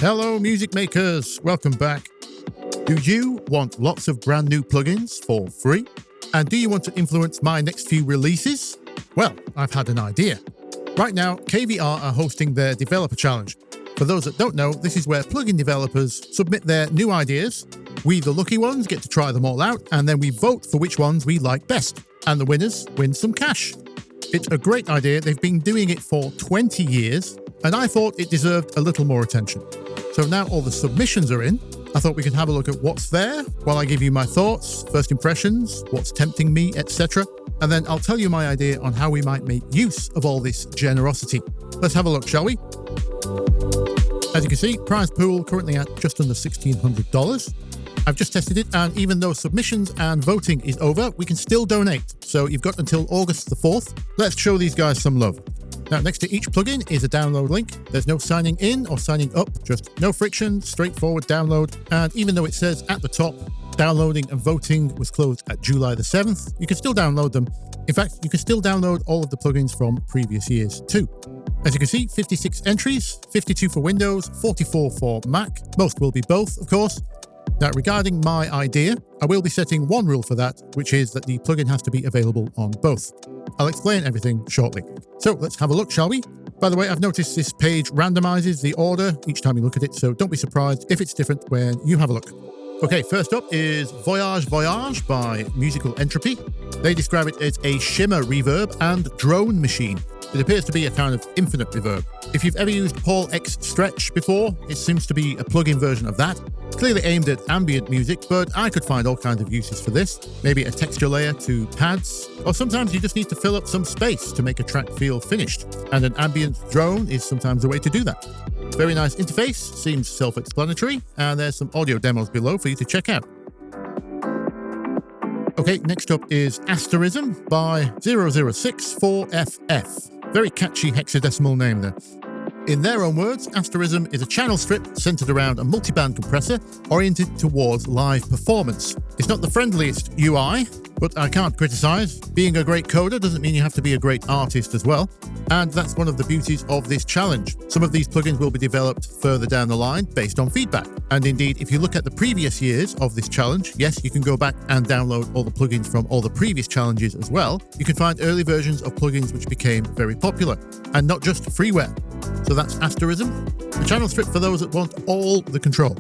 Hello music makers, welcome back. Do you want lots of brand new plugins for free? And do you want to influence my next few releases? Well, I've had an idea. Right now, KVR are hosting their developer challenge. For those that don't know, this is where plugin developers submit their new ideas. We, the lucky ones, get to try them all out, and then we vote for which ones we like best. And the winners win some cash. It's a great idea. They've been doing it for 20 years, and I thought it deserved a little more attention. So now all the submissions are in, I thought we could have a look at what's there while I give you my thoughts, first impressions, what's tempting me, etc. And then I'll tell you my idea on how we might make use of all this generosity. Let's have a look, shall we? As you can see, prize pool currently at just under $1,600. I've just tested it, and even though submissions and voting is over, we can still donate. So you've got until August the 4th. Let's show these guys some love. Now, next to each plugin is a download link. There's no signing in or signing up, just no friction, straightforward download. And even though it says at the top, downloading and voting was closed at July the 7th, you can still download them. In fact, you can still download all of the plugins from previous years too. As you can see, 56 entries, 52 for Windows, 44 for Mac. Most will be both, of course. Now, regarding my idea, I will be setting one rule for that, which is that the plugin has to be available on both. I'll explain everything shortly. So let's have a look, shall we? By the way, I've noticed this page randomizes the order each time you look at it, so don't be surprised if it's different when you have a look. Okay, first up is Voyage Voyage by Musical Entropy. They describe it as a shimmer reverb and drone machine. It appears to be a kind of infinite reverb. If you've ever used Paul X Stretch before, it seems to be a plug-in version of that. Clearly aimed at ambient music, but I could find all kinds of uses for this. Maybe a texture layer to pads, or sometimes you just need to fill up some space to make a track feel finished. And an ambient drone is sometimes the way to do that. Very nice interface, seems self-explanatory, and there's some audio demos below for you to check out. Okay, next up is Asterism by 0064FF. Very catchy hexadecimal name there. In their own words, Asterism is a channel strip centered around a multiband compressor oriented towards live performance. It's not the friendliest UI, but I can't criticize. Being a great coder doesn't mean you have to be a great artist as well. And that's one of the beauties of this challenge. Some of these plugins will be developed further down the line based on feedback. And indeed, if you look at the previous years of this challenge, yes, you can go back and download all the plugins from all the previous challenges as well. You can find early versions of plugins which became very popular, and not just freeware. So that's Asterism, the channel strip for those that want all the control.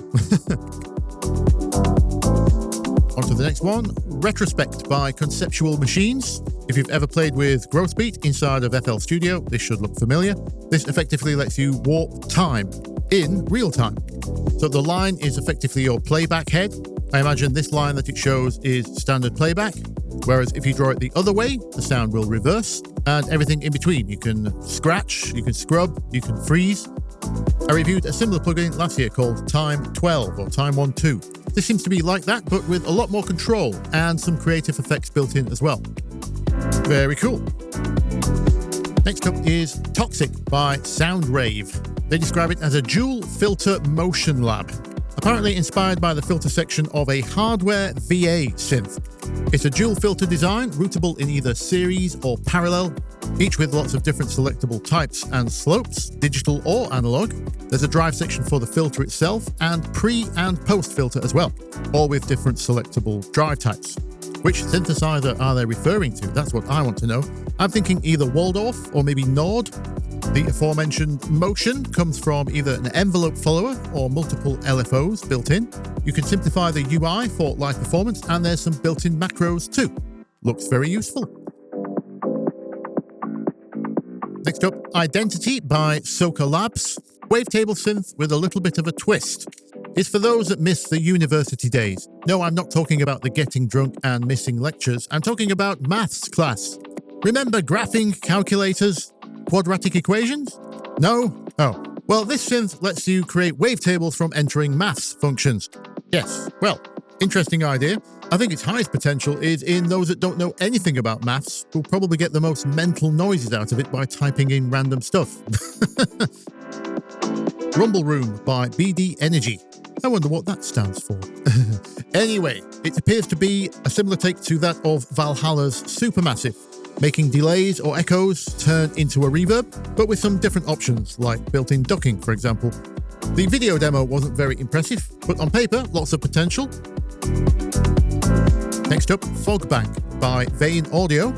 On to the next one, Retrospect by Conceptual Machines. If you've ever played with Growthbeat inside of FL Studio, this should look familiar. This effectively lets you warp time in real time. So the line is effectively your playback head. I imagine this line that it shows is standard playback, whereas if you draw it the other way, the sound will reverse, and everything in between. You can scratch, you can scrub, you can freeze. I reviewed a similar plugin last year called Time 12 or Time 12. This seems to be like that, but with a lot more control and some creative effects built in as well. Very cool. Next up is Toxic by Sound Rave. They describe it as a dual filter motion lab, apparently inspired by the filter section of a hardware VA synth. It's a dual filter design, routable in either series or parallel, each with lots of different selectable types and slopes, digital or analog. There's a drive section for the filter itself and pre and post filter as well, all with different selectable drive types. Which synthesizer are they referring to? That's what I want to know. I'm thinking either Waldorf or maybe Nord. The aforementioned motion comes from either an envelope follower or multiple LFOs built in. You can simplify the UI for live performance, and there's some built-in macros too. Looks very useful. Next up, Identity by Soka Labs. Wavetable synth with a little bit of a twist. It's for those that miss the university days. No, I'm not talking about the getting drunk and missing lectures. I'm talking about maths class. Remember graphing calculators? Quadratic equations? No? Oh. Well, this synth lets you create wavetables from entering maths functions. Yes, well, interesting idea. I think its highest potential is in those that don't know anything about maths, who'll probably get the most mental noises out of it by typing in random stuff. Rumble Room by BD Energy. I wonder what that stands for. Anyway, it appears to be a similar take to that of Valhalla's Supermassive, making delays or echoes turn into a reverb, but with some different options, like built-in ducking, for example. The video demo wasn't very impressive, but on paper, lots of potential. Next up, Fog Bank by Vane Audio.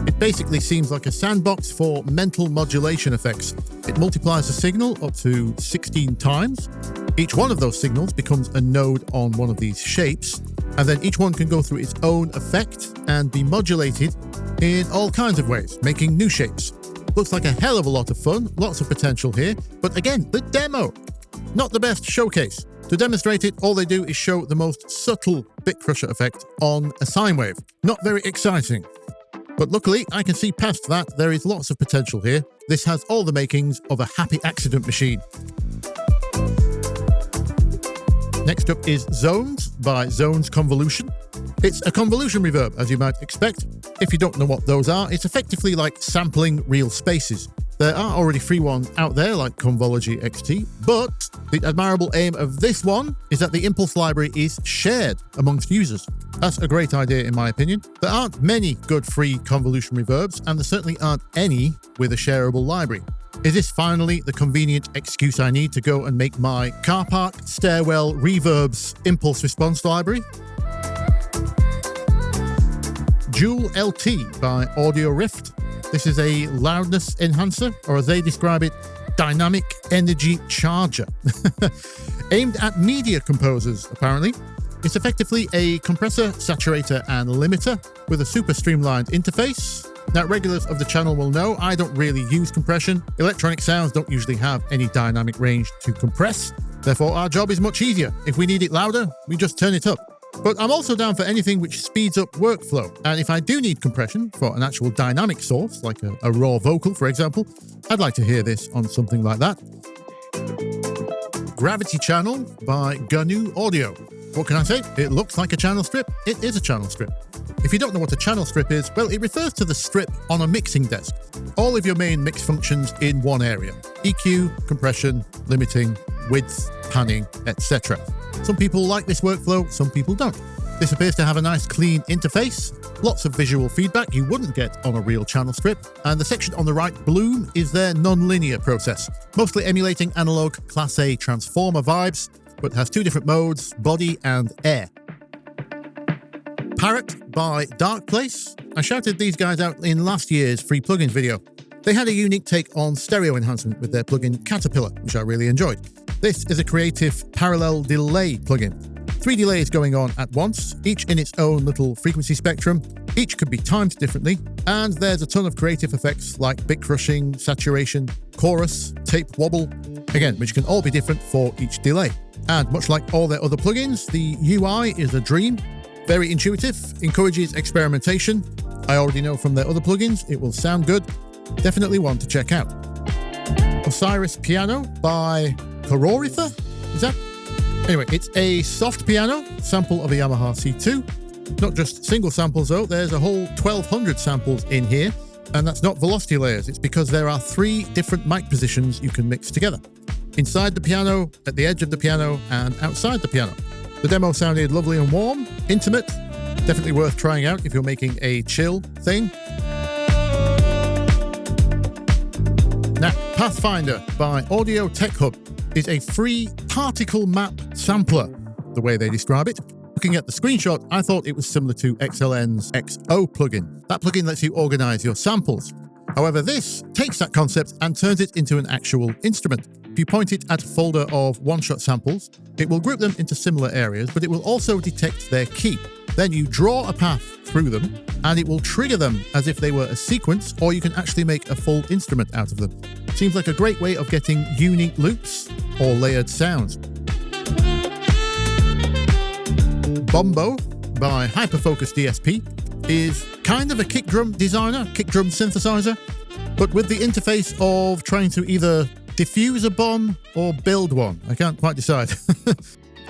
It basically seems like a sandbox for mental modulation effects. It multiplies the signal up to 16 times. Each one of those signals becomes a node on one of these shapes, and then each one can go through its own effect and be modulated in all kinds of ways, making new shapes. Looks like a hell of a lot of fun, lots of potential here, but again, the demo, not the best showcase. To demonstrate it, all they do is show the most subtle bit crusher effect on a sine wave. Not very exciting. But luckily, I can see past that. There is lots of potential here. This has all the makings of a happy accident machine. Next up is Zones by Zones Convolution. It's a convolution reverb, as you might expect. If you don't know what those are, it's effectively like sampling real spaces. There are already free ones out there like Convology XT, but the admirable aim of this one is that the impulse library is shared amongst users. That's a great idea in my opinion. There aren't many good free convolution reverbs, and there certainly aren't any with a shareable library. Is this finally the convenient excuse I need to go and make my car park stairwell reverbs impulse response library? Dual LT by Audio Rift. This is a loudness enhancer, or as they describe it, dynamic energy charger. Aimed at media composers, apparently. It's effectively a compressor, saturator, and limiter with a super streamlined interface. Now, regulars of the channel will know I don't really use compression. Electronic sounds don't usually have any dynamic range to compress. Therefore, our job is much easier. If we need it louder, we just turn it up. But I'm also down for anything which speeds up workflow. And if I do need compression for an actual dynamic source, like a raw vocal, for example, I'd like to hear this on something like that. Gravity Channel by GNU Audio. What can I say? It looks like a channel strip. It is a channel strip. If you don't know what a channel strip is, well, it refers to the strip on a mixing desk. All of your main mix functions in one area. EQ, compression, limiting, width, panning, etc. Some people like this workflow, some people don't. This appears to have a nice clean interface, lots of visual feedback you wouldn't get on a real channel strip, and the section on the right, Bloom, is their non-linear process, mostly emulating analog Class A transformer vibes, but has two different modes, body and air. Parrot by Dark Place. I shouted these guys out in last year's free plugins video. They had a unique take on stereo enhancement with their plugin Caterpillar, which I really enjoyed. This is a creative parallel delay plugin. 3 delays going on at once, each in its own little frequency spectrum. Each could be timed differently, and there's a ton of creative effects like bit crushing, saturation, chorus, tape wobble, again, which can all be different for each delay. And much like all their other plugins, the UI is a dream. Very intuitive, encourages experimentation. I already know from their other plugins it will sound good. Definitely one to check out. Osiris Piano by Cororitha? Is that? Anyway, it's a soft piano, sample of a Yamaha C2. Not just single samples though, there's a whole 1200 samples in here, and that's not velocity layers, it's because there are 3 different mic positions you can mix together. Inside the piano, at the edge of the piano, and outside the piano. The demo sounded lovely and warm, intimate, definitely worth trying out if you're making a chill thing. Now, Pathfinder by Audio Tech Hub is a free particle map sampler, the way they describe it. Looking at the screenshot, I thought it was similar to XLN's XO plugin. That plugin lets you organize your samples. However, this takes that concept and turns it into an actual instrument. If you point it at a folder of one-shot samples, it will group them into similar areas, but it will also detect their key. Then you draw a path through them, and it will trigger them as if they were a sequence, or you can actually make a full instrument out of them. Seems like a great way of getting unique loops or layered sounds. Bombo by Hyperfocus DSP is kind of a kick drum designer, kick drum synthesizer, but with the interface of trying to either diffuse a bomb or build one. I can't quite decide.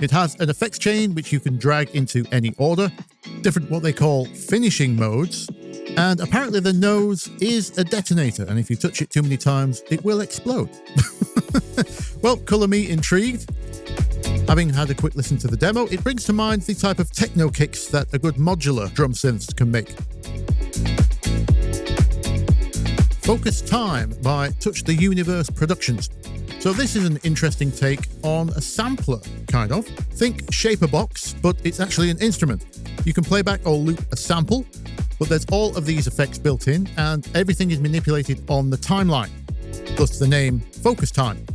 It has an effects chain which you can drag into any order, different what they call finishing modes, and apparently the nose is a detonator, and if you touch it too many times, it will explode. Well, colour me intrigued. Having had a quick listen to the demo, it brings to mind the type of techno kicks that a good modular drum synths can make. Focus Time by Touch the Universe Productions. So this is an interesting take on a sampler, kind of. Think shaper box, but it's actually an instrument. You can play back or loop a sample, but there's all of these effects built in, and everything is manipulated on the timeline, thus the name Focus Time.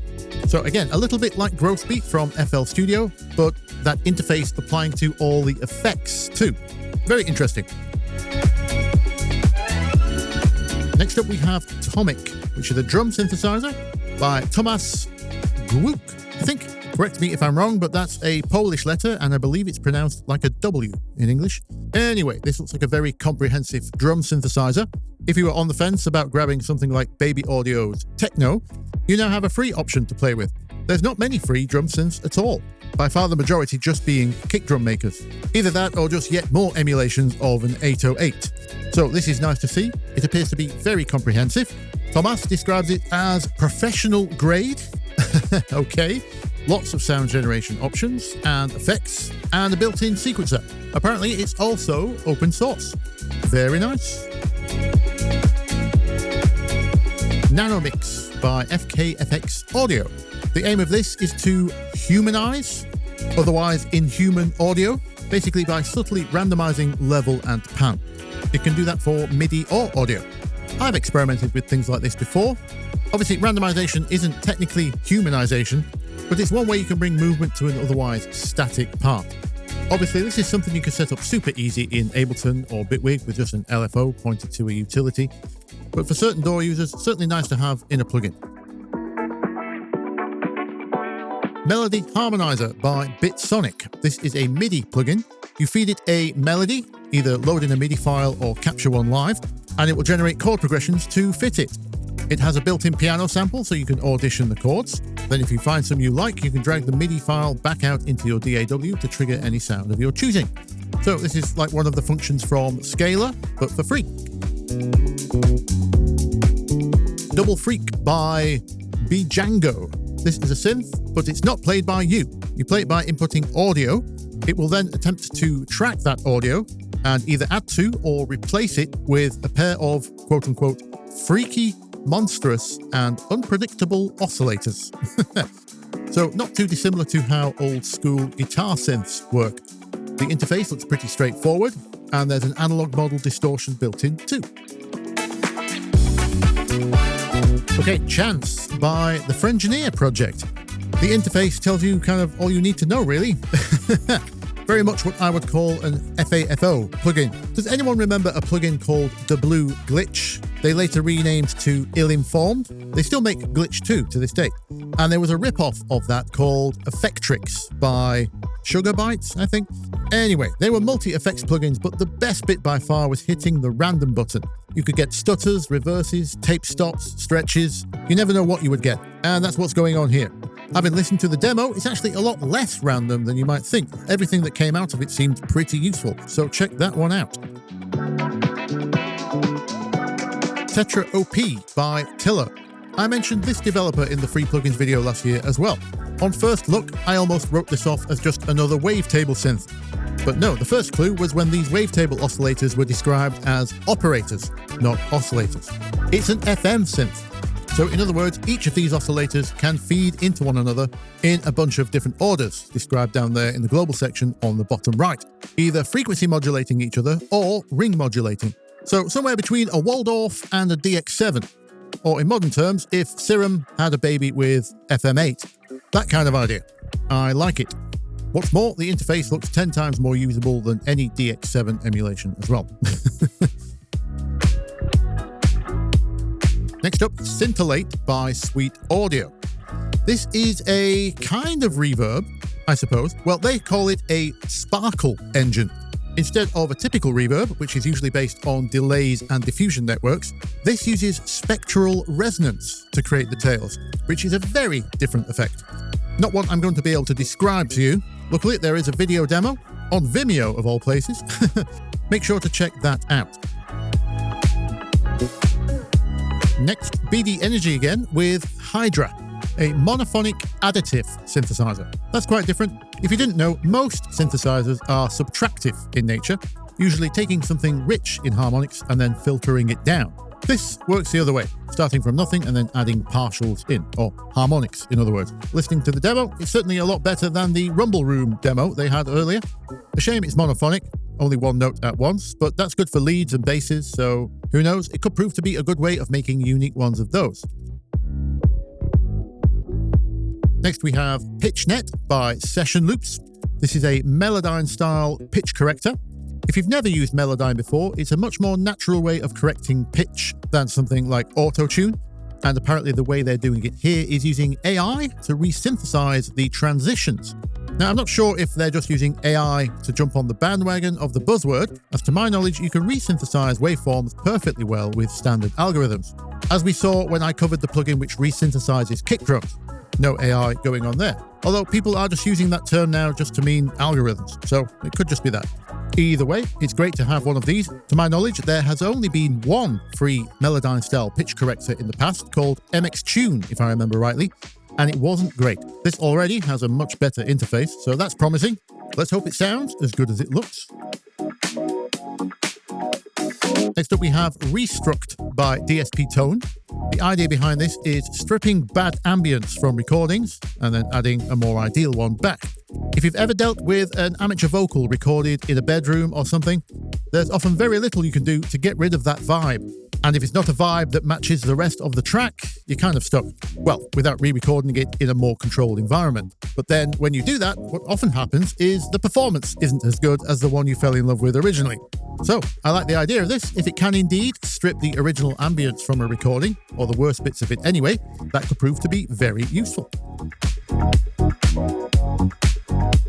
So again, a little bit like Growth Beat from FL Studio, but that interface applying to all the effects too. Very interesting. Next up we have Tomic, which is a drum synthesizer by Tomasz Głuk. I think, correct me if I'm wrong, but that's a Polish letter, and I believe it's pronounced like a W in English. Anyway, this looks like a very comprehensive drum synthesizer. If you were on the fence about grabbing something like Baby Audio's Techno, you now have a free option to play with. There's not many free drum synths at all, by far the majority just being kick drum makers. Either that or just yet more emulations of an 808. So this is nice to see. It appears to be very comprehensive. Thomas describes it as professional grade. Okay. Lots of sound generation options and effects and a built-in sequencer. Apparently it's also open source. Very nice. Nanomix by FKFX Audio. The aim of this is to humanize, otherwise inhuman audio, basically by subtly randomizing level and pan. It can do that for MIDI or audio. I've experimented with things like this before. Obviously, randomization isn't technically humanization, but it's one way you can bring movement to an otherwise static part. Obviously, this is something you can set up super easy in Ableton or Bitwig with just an LFO pointed to a utility, but for certain DAW users, certainly nice to have in a plugin. Melody Harmonizer by Bthelick. This is a MIDI plugin. You feed it a melody, either load in a MIDI file or capture one live, and it will generate chord progressions to fit it. It has a built-in piano sample, so you can audition the chords. Then if you find some you like, you can drag the MIDI file back out into your DAW to trigger any sound of your choosing. So this is like one of the functions from Scalar, but for free. Double Freak by Bjango. This is a synth, but it's not played by you. You play it by inputting audio. It will then attempt to track that audio and either add to or replace it with a pair of quote-unquote freaky, monstrous and unpredictable oscillators. So not too dissimilar to how old school guitar synths work. The interface looks pretty straightforward, and there's an analog model distortion built in too. Okay, Chance by the Frengineer Project. The interface tells you kind of all you need to know, really. Very much what I would call an FAFO plugin. Does anyone remember a plugin called The Blue Glitch? They later renamed to Ill-Informed. They still make Glitch 2 to this day. And there was a rip-off of that called Effectrix by Sugar Bytes, I think. Anyway, they were multi-effects plugins, but the best bit by far was hitting the random button. You could get stutters, reverses, tape stops, stretches. You never know what you would get. And that's what's going on here. Having listened to the demo, it's actually a lot less random than you might think. Everything that came out of it seemed pretty useful, so check that one out. Tetra OP by Tiller. I mentioned this developer in the free plugins video last year as well. On first look, I almost wrote this off as just another wavetable synth. But no, the first clue was when these wavetable oscillators were described as operators, not oscillators. It's an FM synth. So in other words, each of these oscillators can feed into one another in a bunch of different orders, described down there in the global section on the bottom right, either frequency modulating each other or ring modulating. So somewhere between a Waldorf and a DX7, or in modern terms, if Serum had a baby with FM8. That kind of idea. I like it. What's more, the interface looks 10 times more usable than any DX7 emulation as well. Next up, Scintillate by Sweet Audio. This is a kind of reverb, I suppose. Well, they call it a sparkle engine. Instead of a typical reverb, which is usually based on delays and diffusion networks, this uses spectral resonance to create the tails, which is a very different effect. Not one I'm going to be able to describe to you. Luckily, there is a video demo on Vimeo of all places. Make sure to check that out. Next, BD Energy again with Hydra, a monophonic additive synthesizer. That's quite different. If you didn't know, most synthesizers are subtractive in nature, usually taking something rich in harmonics and then filtering it down. This works the other way, starting from nothing and then adding partials in, or harmonics in other words. Listening to the demo, it's certainly a lot better than the Rumble Room demo they had earlier. A shame it's monophonic, only one note at once, but that's good for leads and basses, so who knows, it could prove to be a good way of making unique ones of those. Next we have PitchNet by Session Loops. This is a Melodyne style pitch corrector. If you've never used Melodyne before, it's a much more natural way of correcting pitch than something like Auto-Tune. And apparently the way they're doing it here is using AI to resynthesize the transitions. Now, I'm not sure if they're just using AI to jump on the bandwagon of the buzzword, as to my knowledge, you can resynthesize waveforms perfectly well with standard algorithms, as we saw when I covered the plugin which resynthesizes kick drums. No AI going on there. Although people are just using that term now just to mean algorithms, so it could just be that. Either way, it's great to have one of these. To my knowledge, there has only been one free Melodyne style pitch corrector in the past called MX Tune, if I remember rightly, and it wasn't great. This already has a much better interface, so that's promising. Let's hope it sounds as good as it looks. Next up we have Restruct by DSP Tone. The idea behind this is stripping bad ambience from recordings and then adding a more ideal one back. If you've ever dealt with an amateur vocal recorded in a bedroom or something, there's often very little you can do to get rid of that vibe. And if it's not a vibe that matches the rest of the track, you're kind of stuck. Well, without re-recording it in a more controlled environment. But then when you do that, what often happens is the performance isn't as good as the one you fell in love with originally. So, I like the idea of this. If it can indeed strip the original ambience from a recording, or the worst bits of it anyway, that could prove to be very useful.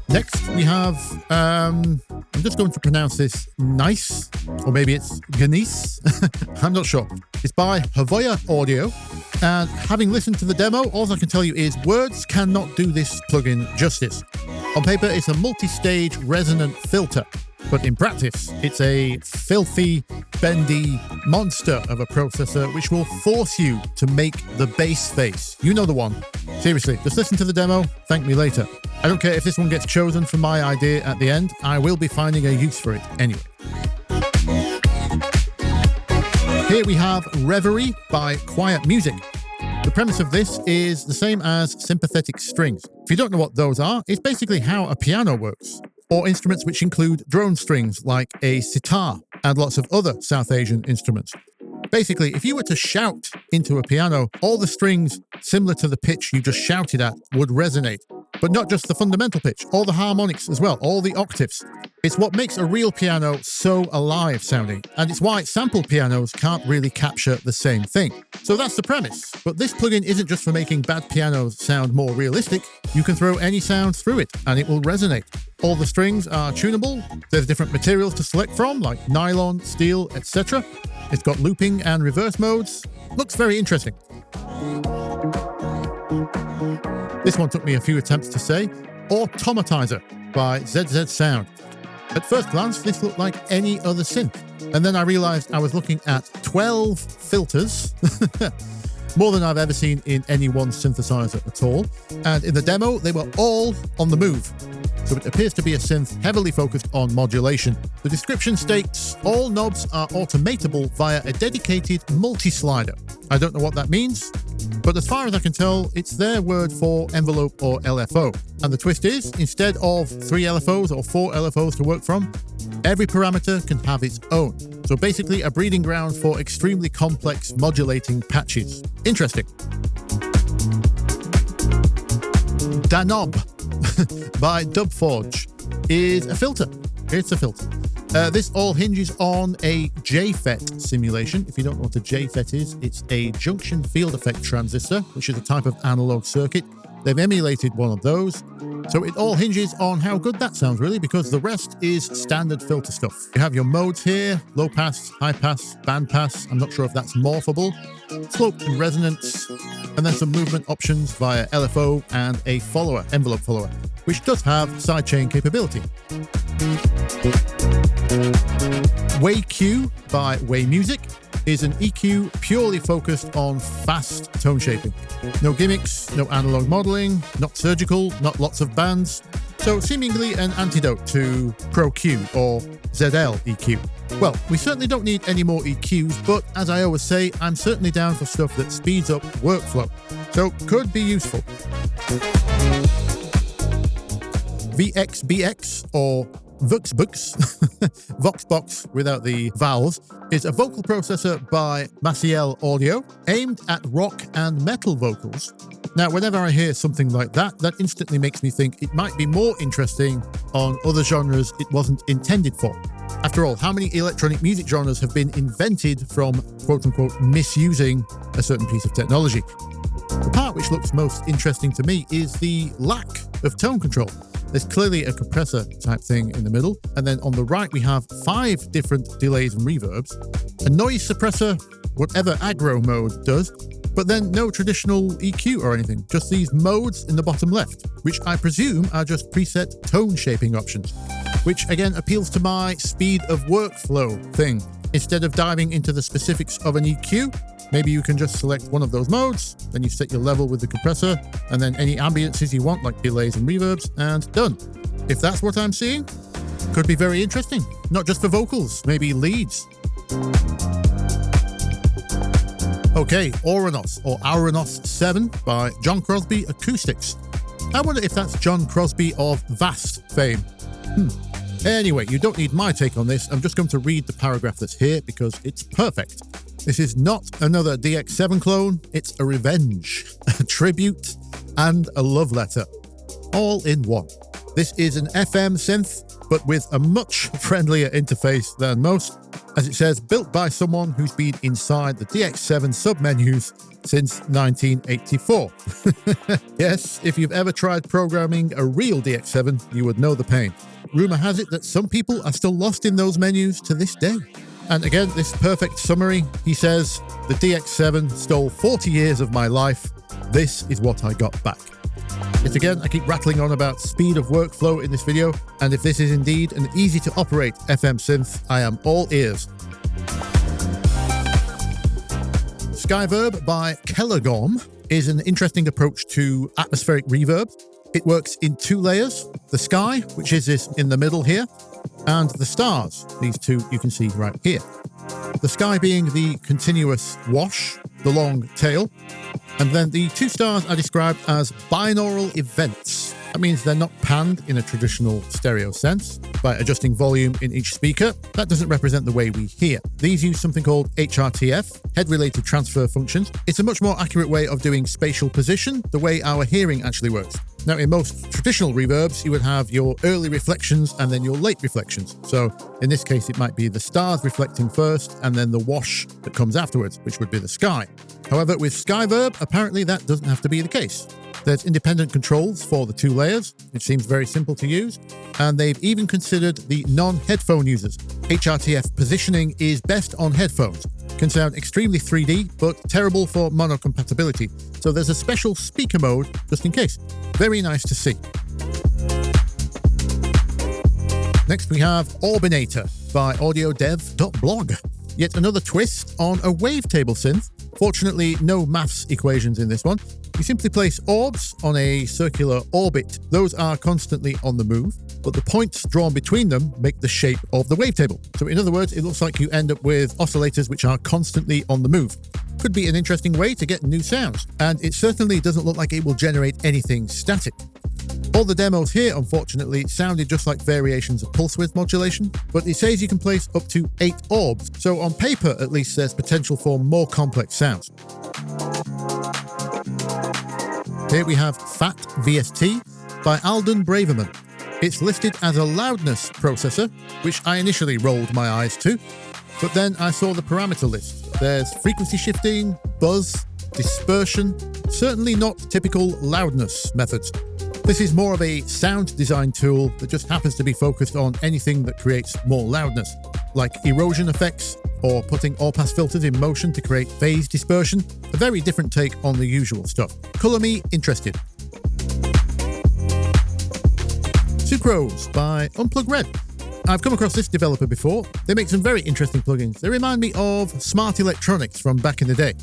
Next, we have, I'm just going to pronounce this nice, or maybe it's Ganice, I'm not sure. It's by Havoya Audio, and having listened to the demo, all I can tell you is words cannot do this plugin justice. On paper, it's a multi-stage resonant filter, but in practice, it's a filthy, bendy monster of a processor which will force you to make the bass face. You know the one. Seriously, just listen to the demo, thank me later. I don't care if this one gets chosen for my idea at the end, I will be finding a use for it anyway. Here we have Reverie by Quiet Music. The premise of this is the same as sympathetic strings. If you don't know what those are, it's basically how a piano works, or instruments which include drone strings like a sitar and lots of other South Asian instruments. Basically, if you were to shout into a piano, all the strings similar to the pitch you just shouted at would resonate. But not just the fundamental pitch, all the harmonics as well, all the octaves. It's what makes a real piano so alive sounding, and it's why sample pianos can't really capture the same thing. So that's the premise. But this plugin isn't just for making bad pianos sound more realistic. You can throw any sound through it, and it will resonate. All the strings are tunable. There's different materials to select from, like nylon, steel, etc. It's got looping and reverse modes. Looks very interesting. This one took me a few attempts to say. Automatizer by ZZ Sound. At first glance, this looked like any other synth. And then I realized I was looking at 12 filters. More than I've ever seen in any one synthesizer at all. And in the demo, they were all on the move. So it appears to be a synth heavily focused on modulation. The description states, all knobs are automatable via a dedicated multi-slider. I don't know what that means, but as far as I can tell, it's their word for envelope or LFO. And the twist is, instead of 3 LFOs or 4 LFOs to work from, every parameter can have its own. So basically a breeding ground for extremely complex modulating patches. Interesting. Danob by Dubforge is a filter. It's a filter. This all hinges on a JFET simulation. If you don't know what a JFET is, it's a junction field effect transistor, which is a type of analog circuit. They've emulated one of those. So it all hinges on how good that sounds, really, because the rest is standard filter stuff. You have your modes here, low pass, high pass, band pass. I'm not sure if that's morphable. Slope and resonance, and then some movement options via LFO and a follower, envelope follower, which does have sidechain capability. WayQ by WayMusic is an EQ purely focused on fast tone shaping. No gimmicks, no analog modeling, not surgical, not lots of bands. So seemingly an antidote to Pro Q or ZL EQ. Well, we certainly don't need any more EQs, but as I always say, I'm certainly down for stuff that speeds up workflow, so could be useful. VXBX, or VuxBux, Voxbox without the vowels, is a vocal processor by Maciel Audio aimed at rock and metal vocals. Now, whenever I hear something like that, that instantly makes me think it might be more interesting on other genres it wasn't intended for. After all, how many electronic music genres have been invented from quote-unquote misusing a certain piece of technology? The part which looks most interesting to me is the lack of tone control. There's clearly a compressor type thing in the middle, and then on the right we have 5 different delays and reverbs, a noise suppressor, whatever aggro mode does, but then no traditional EQ or anything, just these modes in the bottom left, which I presume are just preset tone shaping options, which again appeals to my speed of workflow thing. Instead of diving into the specifics of an EQ, maybe you can just select one of those modes, then you set your level with the compressor, and then any ambiances you want, like delays and reverbs, and done. If that's what I'm seeing, could be very interesting. Not just for vocals, maybe leads. Okay, Oranos, or Auranos 7 by John Crosby Acoustics. I wonder if that's John Crosby of Vast fame. Anyway, you don't need my take on this. I'm just going to read the paragraph that's here because it's perfect. This is not another DX7 clone, it's a revenge, a tribute, and a love letter, all in one. This is an FM synth, but with a much friendlier interface than most, as it says, built by someone who's been inside the DX7 submenus since 1984. Yes, if you've ever tried programming a real DX7, you would know the pain. Rumour has it that some people are still lost in those menus to this day. And again, this perfect summary, he says, the DX7 stole 40 years of my life. This is what I got back. Yet again, I keep rattling on about speed of workflow in this video, and if this is indeed an easy to operate FM synth, I am all ears. Skyverb by Kellergorm is an interesting approach to atmospheric reverb. It works in 2 layers, the sky, which is this in the middle here, and the stars, these 2 you can see right here. The sky being the continuous wash, the long tail, and then the 2 stars are described as binaural events. That means they're not panned in a traditional stereo sense by adjusting volume in each speaker. That doesn't represent the way we hear. These use something called HRTF, head-related transfer functions. It's a much more accurate way of doing spatial position, the way our hearing actually works. Now, in most traditional reverbs, you would have your early reflections and then your late reflections. So in this case, it might be the stars reflecting first and then the wash that comes afterwards, which would be the sky. However, with Skyverb, apparently that doesn't have to be the case. There's independent controls for the 2 layers, which seems very simple to use, and they've even considered the non-headphone users. HRTF positioning is best on headphones. Can sound extremely 3D, but terrible for monocompatibility. So there's a special speaker mode just in case. Very nice to see. Next we have Orbinator by audiodev.blog. Yet another twist on a wavetable synth. Fortunately, no maths equations in this one. You simply place orbs on a circular orbit. Those are constantly on the move, but the points drawn between them make the shape of the wavetable. So in other words, it looks like you end up with oscillators which are constantly on the move. Could be an interesting way to get new sounds, and it certainly doesn't look like it will generate anything static. All the demos here, unfortunately, sounded just like variations of pulse width modulation, but it says you can place up to 8 orbs, so on paper at least there's potential for more complex sounds. Here we have Fat VST by Alden Braverman. It's listed as a loudness processor, which I initially rolled my eyes to, but then I saw the parameter list. There's frequency shifting, buzz, dispersion, certainly not typical loudness methods. This is more of a sound design tool that just happens to be focused on anything that creates more loudness, like erosion effects or putting all-pass filters in motion to create phase dispersion. A very different take on the usual stuff. Colour me interested. Sucrose by Unplug Red. I've come across this developer before. They make some very interesting plugins. They remind me of Smart Electronics from back in the day.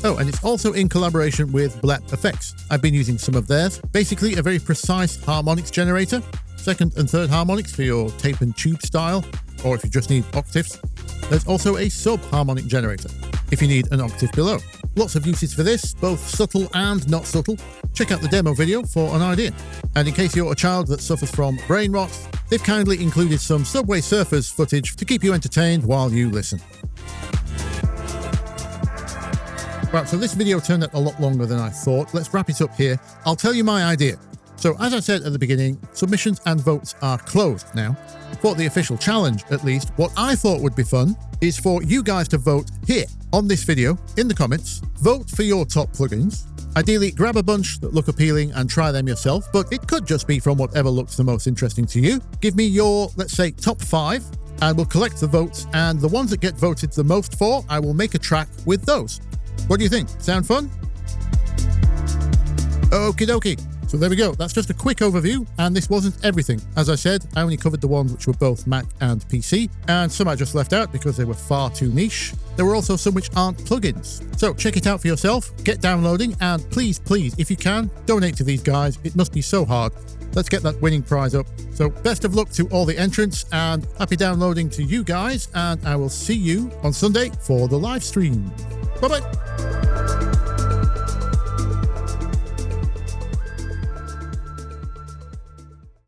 Oh, and it's also in collaboration with Blep Effects. I've been using some of theirs. Basically, a very precise harmonics generator. Second and third harmonics for your tape and tube style. or if you just need octaves. There's also a sub-harmonic generator, if you need an octave below. Lots of uses for this, both subtle and not subtle. Check out the demo video for an idea. And in case you're a child that suffers from brain rot, they've kindly included some Subway Surfers footage to keep you entertained while you listen. Right, so this video turned out a lot longer than I thought. Let's wrap it up here. I'll tell you my idea. So as I said at the beginning, submissions and votes are closed now. For the official challenge, at least, what I thought would be fun is for you guys to vote here on this video in the comments. Vote for your top plugins. Ideally, grab a bunch that look appealing and try them yourself, but it could just be from whatever looks the most interesting to you. Give me your, let's say, top 5, and we'll collect the votes, and the ones that get voted the most for, I will make a track with those. What do you think? Sound fun? Okie dokie. So there we go. That's just a quick overview, and this wasn't everything. As I said, I only covered the ones which were both Mac and PC, and some I just left out because they were far too niche. There were also some which aren't plugins. So check it out for yourself, get downloading, and please, if you can, donate to these guys. It must be so hard. Let's get that winning prize up. So best of luck to all the entrants, and happy downloading to you guys, and I will see you on Sunday for the live stream. Bye-bye.